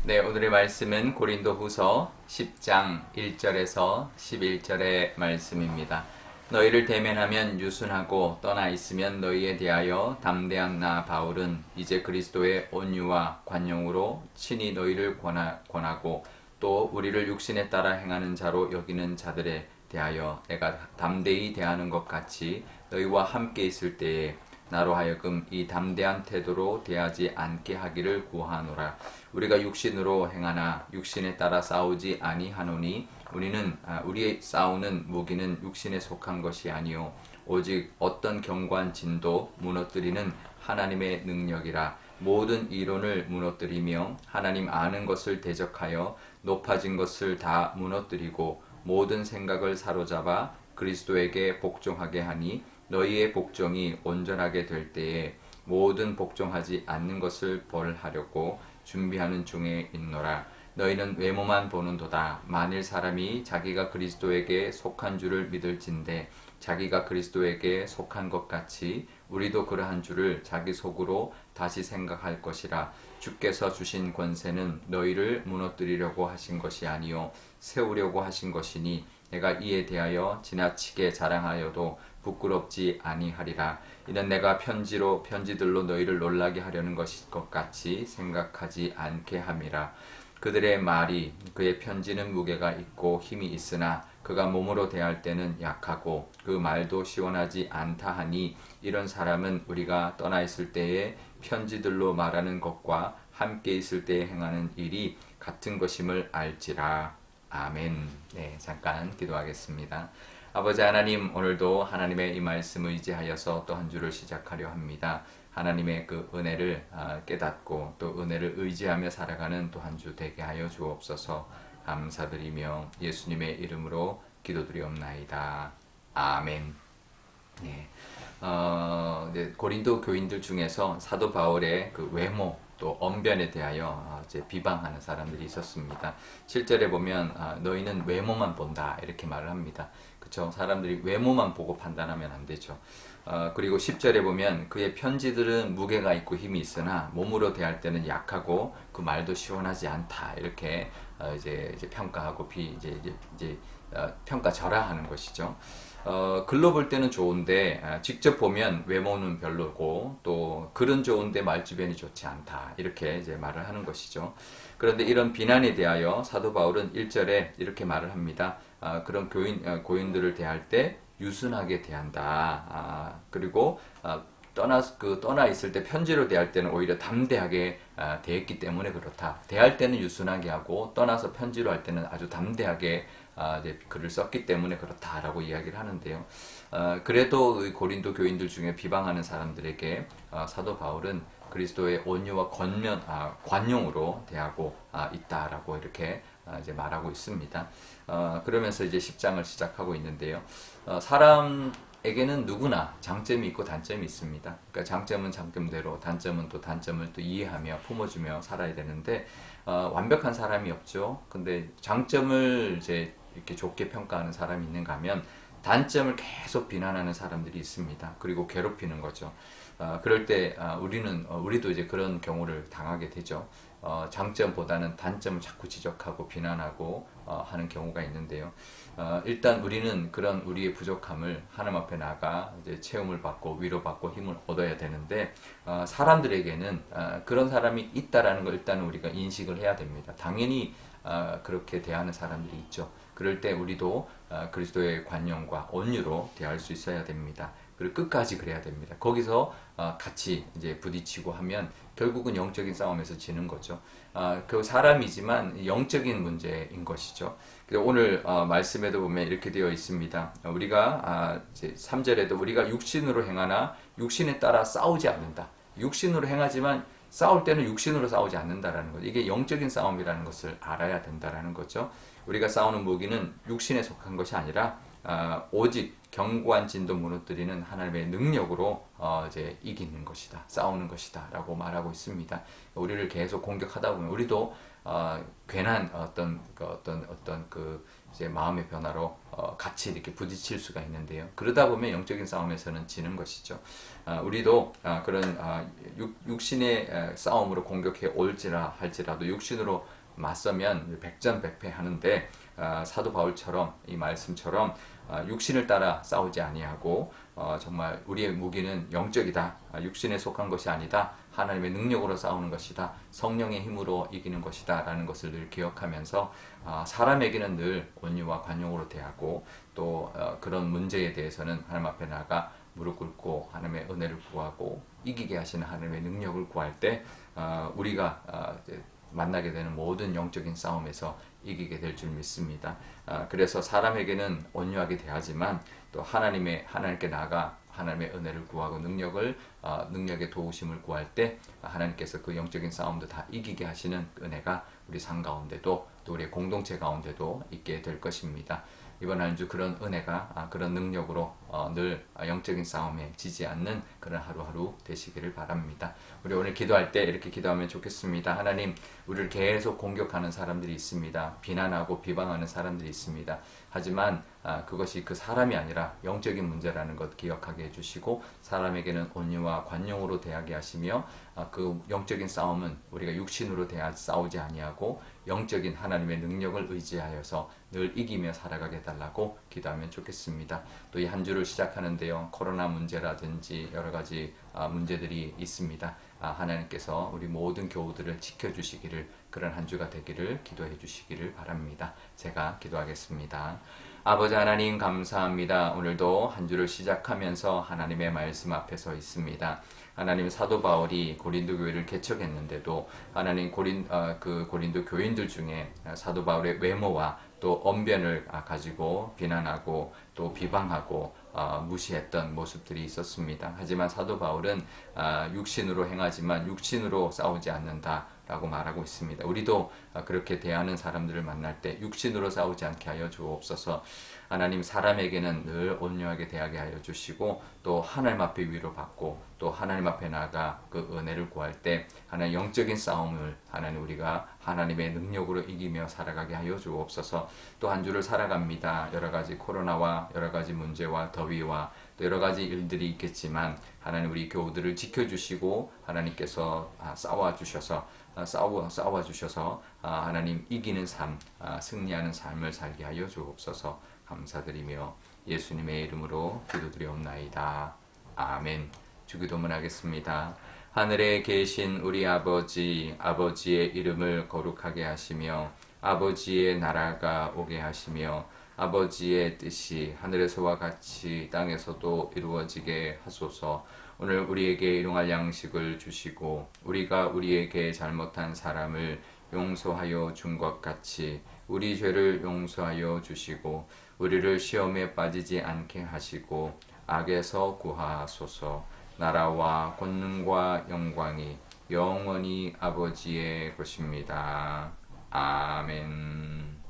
네, 오늘의 말씀은 고린도후서 10장 1절에서 11절의 말씀입니다. 너희를 대면하면 유순하고 떠나 있으면 너희에 대하여 담대한 나 바울은 이제 그리스도의 온유와 관용으로 친히 너희를 권하고 또 우리를 육신에 따라 행하는 자로 여기는 자들에 대하여 내가 담대히 대하는 것 같이 너희와 함께 있을 때에 나로 하여금 이 담대한 태도로 대하지 않게 하기를 구하노라. 우리가 육신으로 행하나 육신에 따라 싸우지 아니하노니 우리의 싸우는 무기는 육신에 속한 것이 아니요 오직 어떤 경관진도 무너뜨리는 하나님의 능력이라. 모든 이론을 무너뜨리며 하나님 아는 것을 대적하여 높아진 것을 다 무너뜨리고 모든 생각을 사로잡아 그리스도에게 복종하게 하니 너희의 복종이 온전하게 될 때에 모든 복종하지 않는 것을 벌하려고 준비하는 중에 있노라. 너희는 외모만 보는도다. 만일 사람이 자기가 그리스도에게 속한 줄을 믿을진대 자기가 그리스도에게 속한 것 같이 우리도 그러한 줄을 자기 속으로 다시 생각할 것이라. 주께서 주신 권세는 너희를 무너뜨리려고 하신 것이 아니요 세우려고 하신 것이니 내가 이에 대하여 지나치게 자랑하여도 부끄럽지 아니하리라. 이는 내가 편지들로 너희를 놀라게 하려는 것일 것 같이 생각하지 않게 함이라. 그들의 말이 그의 편지는 무게가 있고 힘이 있으나 그가 몸으로 대할 때는 약하고 그 말도 시원하지 않다 하니 이런 사람은 우리가 떠나 있을 때에 편지들로 말하는 것과 함께 있을 때에 행하는 일이 같은 것임을 알지라. 아멘. 네, 잠깐 기도하겠습니다. 아버지 하나님, 오늘도 하나님의 이 말씀을 의지하여서 또 한 주를 시작하려 합니다. 하나님의 그 은혜를 깨닫고 또 은혜를 의지하며 살아가는 또 한 주 되게 하여 주옵소서. 감사드리며 예수님의 이름으로 기도드리옵나이다. 아멘. 네. 고린도 교인들 중에서 사도 바울의 그 외모 또 언변에 대하여 이제 비방하는 사람들이 있었습니다. 7절에 보면 너희는 외모만 본다 이렇게 말을 합니다. 그렇죠? 사람들이 외모만 보고 판단하면 안 되죠. 그리고 10절에 보면 그의 편지들은 무게가 있고 힘이 있으나 몸으로 대할 때는 약하고 그 말도 시원하지 않다 이렇게 이제 평가하고 평가절하하는 것이죠. 글로 볼 때는 좋은데 직접 보면 외모는 별로고 또 글은 좋은데 말주변이 좋지 않다 이렇게 이제 말을 하는 것이죠. 그런데 이런 비난에 대하여 사도 바울은 1절에 이렇게 말을 합니다. 그런 고인들을 대할 때 유순하게 대한다. 그리고 떠나 있을 때 편지로 대할 때는 오히려 담대하게 대했기 때문에 그렇다. 대할 때는 유순하게 하고 떠나서 편지로 할 때는 아주 담대하게 이제 글을 썼기 때문에 그렇다라고 이야기를 하는데요. 그래도 고린도 교인들 중에 비방하는 사람들에게 사도 바울은 그리스도의 온유와 관용으로 대하고 있다라고 이렇게 이제 말하고 있습니다. 그러면서 이제 10장을 시작하고 있는데요. 사람에게는 누구나 장점이 있고 단점이 있습니다. 그러니까 장점은 장점대로, 단점은 또 단점을 또 이해하며 품어주며 살아야 되는데 완벽한 사람이 없죠. 근데 장점을 이제 이렇게 좋게 평가하는 사람이 있는가 하면 단점을 계속 비난하는 사람들이 있습니다. 그리고 괴롭히는 거죠. 그럴 때 우리도 이제 그런 경우를 당하게 되죠. 장점보다는 단점을 자꾸 지적하고 비난하고 하는 경우가 있는데요. 일단 우리는 그런 우리의 부족함을 하나님 앞에 나가 이제 체험을 받고 위로받고 힘을 얻어야 되는데 사람들에게는 그런 사람이 있다라는 걸 일단 우리가 인식을 해야 됩니다. 당연히 그렇게 대하는 사람들이 있죠. 그럴 때 우리도 그리스도의 관용과 온유로 대할 수 있어야 됩니다. 그리고 끝까지 그래야 됩니다. 거기서 같이 이제 부딪히고 하면 결국은 영적인 싸움에서 지는 거죠. 그 사람이지만 영적인 문제인 것이죠. 오늘 말씀에도 보면 이렇게 되어 있습니다. 우리가 이제 3절에도 우리가 육신으로 행하나 육신에 따라 싸우지 않는다. 육신으로 행하지만 싸울 때는 육신으로 싸우지 않는다라는 거죠. 이게 영적인 싸움이라는 것을 알아야 된다라는 거죠. 우리가 싸우는 무기는 육신에 속한 것이 아니라 오직 견고한 진도 무너뜨리는 하나님의 능력으로 이제 이기는 것이다, 싸우는 것이다라고 말하고 있습니다. 우리를 계속 공격하다 보면 우리도 괜한 어떤 그 이제 마음의 변화로 같이 이렇게 부딪힐 수가 있는데요. 그러다 보면 영적인 싸움에서는 지는 것이죠. 우리도 그런 육신의 싸움으로 공격해 올지라 할지라도 육신으로 맞서면 백전백패 하는데 사도 바울처럼 이 말씀처럼 육신을 따라 싸우지 아니하고 정말 우리의 무기는 영적이다. 육신에 속한 것이 아니다. 하나님의 능력으로 싸우는 것이다. 성령의 힘으로 이기는 것이다. 라는 것을 늘 기억하면서 사람에게는 늘 온유와 관용으로 대하고 또 그런 문제에 대해서는 하나님 앞에 나가 무릎 꿇고 하나님의 은혜를 구하고 이기게 하시는 하나님의 능력을 구할 때 우리가 만나게 되는 모든 영적인 싸움에서 이기게 될 줄 믿습니다. 그래서 사람에게는 온유하게 대하지만 또 하나님께 나아가 하나님의 은혜를 구하고 능력의 도우심을 구할 때 하나님께서 그 영적인 싸움도 다 이기게 하시는 은혜가 우리 삶 가운데도 또 우리의 공동체 가운데도 있게 될 것입니다. 이번 한 주 그런 은혜가 그런 능력으로 늘 영적인 싸움에 지지 않는 그런 하루하루 되시기를 바랍니다. 우리 오늘 기도할 때 이렇게 기도하면 좋겠습니다. 하나님, 우리를 계속 공격하는 사람들이 있습니다. 비난하고 비방하는 사람들이 있습니다. 하지만 그것이 그 사람이 아니라 영적인 문제라는 것 기억하게 해주시고 사람에게는 온유와 관용으로 대하게 하시며 그 영적인 싸움은 우리가 육신으로 싸우지 아니하고 영적인 하나님의 능력을 의지하여서 늘 이기며 살아가게 해달라고 기도하면 좋겠습니다. 또 이 한 주를 시작하는데요. 코로나 문제라든지 여러 가지 문제들이 있습니다. 하나님께서 우리 모든 교우들을 지켜주시기를 그런 한 주가 되기를 기도해 주시기를 바랍니다. 제가 기도하겠습니다. 아버지 하나님 감사합니다. 오늘도 한 주를 시작하면서 하나님의 말씀 앞에 서 있습니다. 하나님 사도 바울이 고린도 교회를 개척했는데도 하나님 고린도 교인들 중에 사도 바울의 외모와 또 언변을 가지고 비난하고 또 비방하고 무시했던 모습들이 있었습니다. 하지만 사도 바울은 육신으로 행하지만 육신으로 싸우지 않는다 라고 말하고 있습니다. 우리도 그렇게 대하는 사람들을 만날 때 육신으로 싸우지 않게 하여 주옵소서. 하나님, 사람에게는 늘 온유하게 대하게 하여 주시고 또 하나님 앞에 위로받고 또 하나님 앞에 나가 그 은혜를 구할 때 하나님 영적인 싸움을 하나님 우리가 하나님의 능력으로 이기며 살아가게 하여 주옵소서. 또 한 주를 살아갑니다. 여러 가지 코로나와 여러 가지 문제와 더위와 또 여러 가지 일들이 있겠지만 하나님 우리 교우들을 지켜주시고 하나님께서 싸워주셔서 하나님 이기는 삶, 승리하는 삶을 살게 하여 주옵소서. 감사드리며 예수님의 이름으로 기도드리옵나이다. 아멘. 주기도문 하겠습니다. 하늘에 계신 우리 아버지, 아버지의 이름을 거룩하게 하시며 아버지의 나라가 오게 하시며 아버지의 뜻이 하늘에서와 같이 땅에서도 이루어지게 하소서. 오늘 우리에게 일용할 양식을 주시고 우리가 우리에게 잘못한 사람을 용서하여 준 것 같이 우리 죄를 용서하여 주시고 우리를 시험에 빠지지 않게 하시고 악에서 구하소서. 나라와 권능과 영광이 영원히 아버지의 것입니다. 아멘.